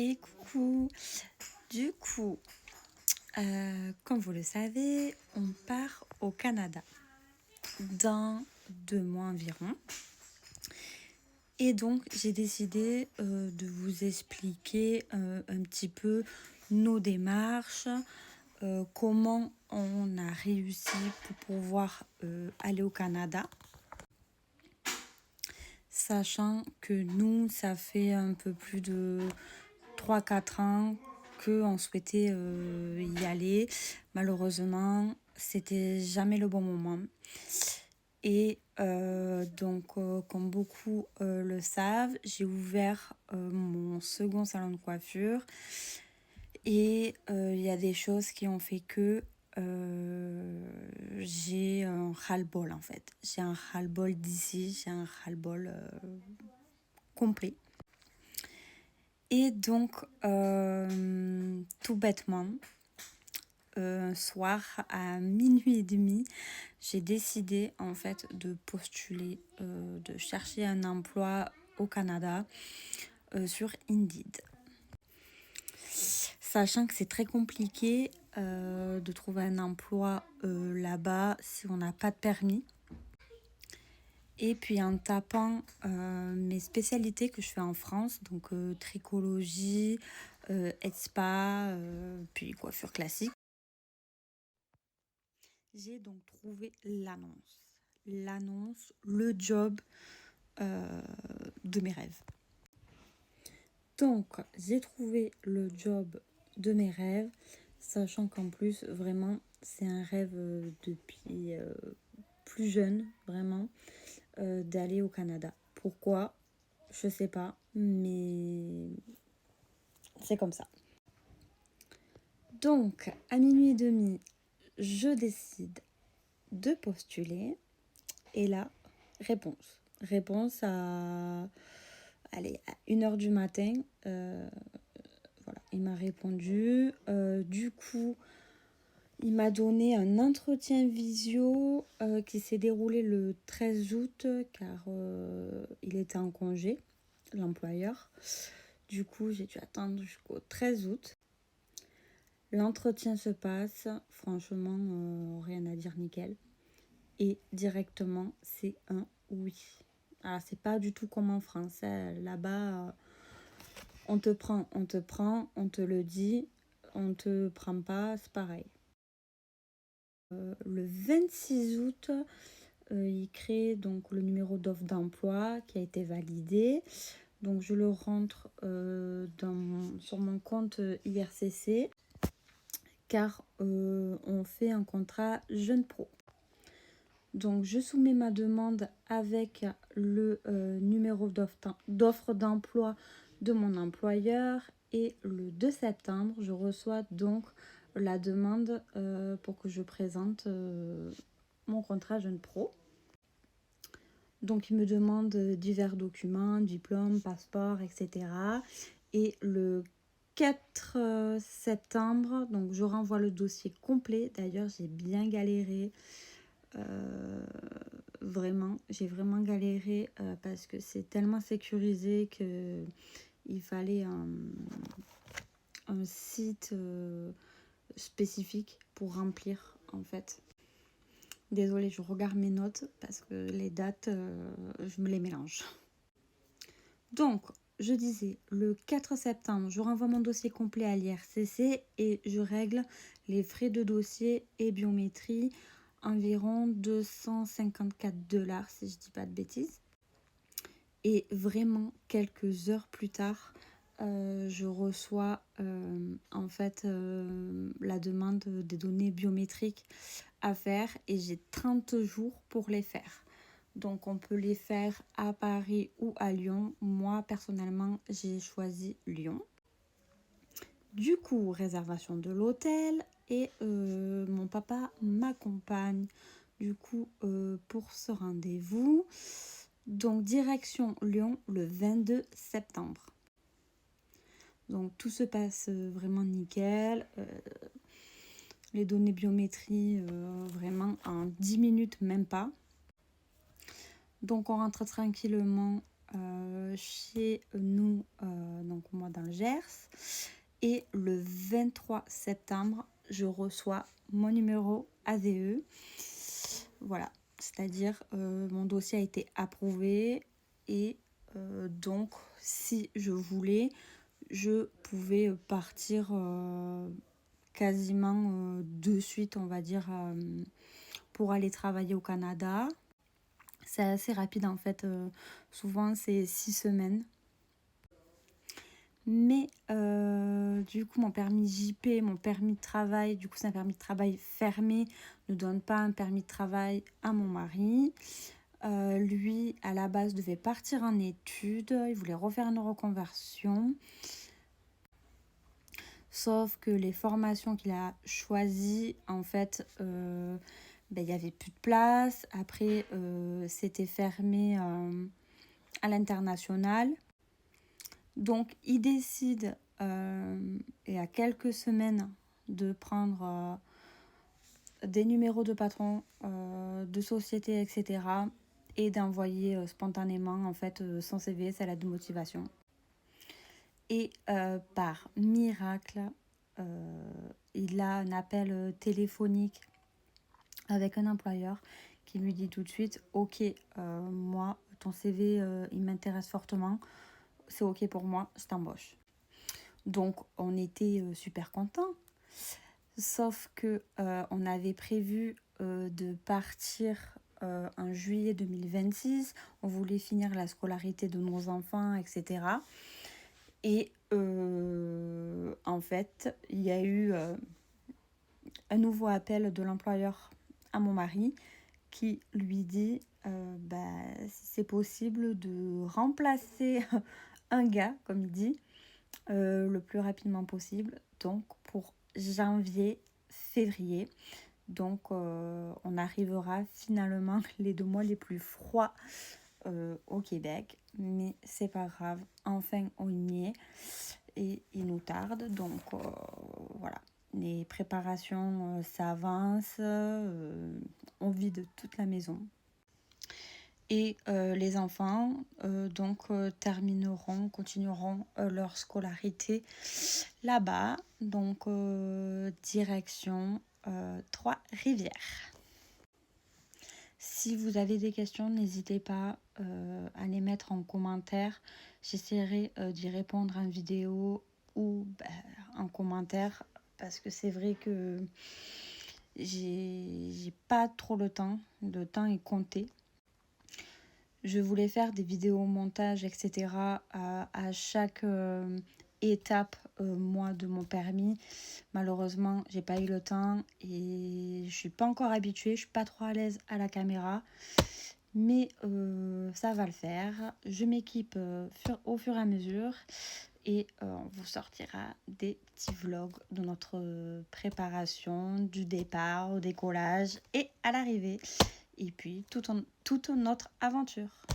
Et coucou. Du coup, comme vous le savez, on part au Canada dans 2 mois environ. Et donc, j'ai décidé de vous expliquer un petit peu nos démarches, comment on a réussi pour pouvoir aller au Canada. Sachant que nous, ça fait un peu plus de 3-4 ans qu'on souhaitait y aller. Malheureusement, c'était jamais le bon moment. Et comme beaucoup le savent, j'ai ouvert mon second salon de coiffure. Et il y a des choses qui ont fait que j'ai un ras-le-bol en fait. J'ai un ras-le-bol d'ici, j'ai un ras-le-bol complet. Et donc, tout bêtement, un soir à 00h30, j'ai décidé en fait de postuler, de chercher un emploi au Canada sur Indeed. Sachant que c'est très compliqué de trouver un emploi là-bas si on n'a pas de permis. Et puis en tapant mes spécialités que je fais en France, donc tricologie, spa, puis coiffure classique, j'ai donc trouvé l'annonce, le job de mes rêves. Donc j'ai trouvé le job de mes rêves, sachant qu'en plus vraiment c'est un rêve depuis plus jeune, vraiment. D'aller au Canada. Pourquoi? Je sais pas, mais c'est comme ça. Donc, à 00h30, je décide de postuler. Et là, réponse. Réponse à 1h du matin. Voilà, il m'a répondu. Du coup, il m'a donné un entretien visio qui s'est déroulé le 13 août car il était en congé, l'employeur. Du coup, j'ai dû attendre jusqu'au 13 août. L'entretien se passe, franchement, rien à dire, nickel. Et directement, c'est un oui. Alors, c'est pas du tout comme en France. Là-bas, on te prend, on te le dit, on te prend pas, c'est pareil. Le 26 août, il crée donc le numéro d'offre d'emploi qui a été validé. Donc je le rentre sur mon compte IRCC car on fait un contrat jeune pro. Donc je soumets ma demande avec le numéro d'offre d'emploi de mon employeur et le 2 septembre, je reçois donc la demande pour que je présente mon contrat jeune pro. Donc il me demande divers documents, diplômes, passeport, etc. Et le 4 septembre, donc je renvoie le dossier complet. D'ailleurs, j'ai bien galéré. Vraiment, j'ai vraiment galéré parce que c'est tellement sécurisé que il fallait un site spécifique pour remplir en fait. Désolée, je regarde mes notes parce que les dates, je me les mélange. Donc, je disais, le 4 septembre, je renvoie mon dossier complet à l'IRCC et je règle les frais de dossier et biométrie, environ 254 $ si je dis pas de bêtises. Et vraiment, quelques heures plus tard, je reçois en fait la demande des données biométriques à faire et j'ai 30 jours pour les faire. Donc on peut les faire à Paris ou à Lyon. Moi personnellement j'ai choisi Lyon. Du coup, réservation de l'hôtel et mon papa m'accompagne du coup pour ce rendez-vous. Donc direction Lyon le 22 septembre. Donc tout se passe vraiment nickel. Les données biométrie vraiment en 10 minutes, même pas. Donc on rentre tranquillement chez nous, donc moi dans le Gers. Et le 23 septembre, je reçois mon numéro AVE. Voilà, c'est-à-dire mon dossier a été approuvé et donc si je voulais, je pouvais partir quasiment de suite, on va dire, pour aller travailler au Canada. C'est assez rapide en fait, souvent c'est 6 semaines. Mais du coup, mon permis JP, mon permis de travail, du coup c'est un permis de travail fermé, ne donne pas un permis de travail à mon mari. Lui, à la base, devait partir en études, il voulait refaire une reconversion. Sauf que les formations qu'il a choisies, en fait, il n'y avait plus de place. Après, c'était fermé à l'international. Donc, il décide, il y a quelques semaines, de prendre des numéros de patron, de société, etc. et d'envoyer spontanément, en fait, son CV, sa lettre de motivation. Et par miracle, il a un appel téléphonique avec un employeur qui lui dit tout de suite « Ok, moi, ton CV, il m'intéresse fortement. C'est ok pour moi, je t'embauche. » Donc, on était super contents. Sauf que on avait prévu de partir en juillet 2026. On voulait finir la scolarité de nos enfants, etc. Et en fait, il y a eu un nouveau appel de l'employeur à mon mari qui lui dit si c'est possible de remplacer un gars, comme il dit, le plus rapidement possible, donc pour janvier, février. Donc on arrivera finalement les 2 mois les plus froids au Québec, mais c'est pas grave, enfin on y est et il nous tarde, donc voilà. Les préparations ça avance, on vide toute la maison. Et les enfants continueront leur scolarité là-bas, donc direction Trois-Rivières. Si vous avez des questions, n'hésitez pas à les mettre en commentaire. J'essaierai d'y répondre en vidéo ou en commentaire parce que c'est vrai que j'ai pas trop le temps est compté. Je voulais faire des vidéos montage, etc. à chaque étape moi de mon permis. Malheureusement, j'ai pas eu le temps et je suis pas encore habituée. Je suis pas trop à l'aise à la caméra, mais ça va le faire. Je m'équipe au fur et à mesure et on vous sortira des petits vlogs de notre préparation, du départ, au décollage et à l'arrivée. Et puis toute notre aventure.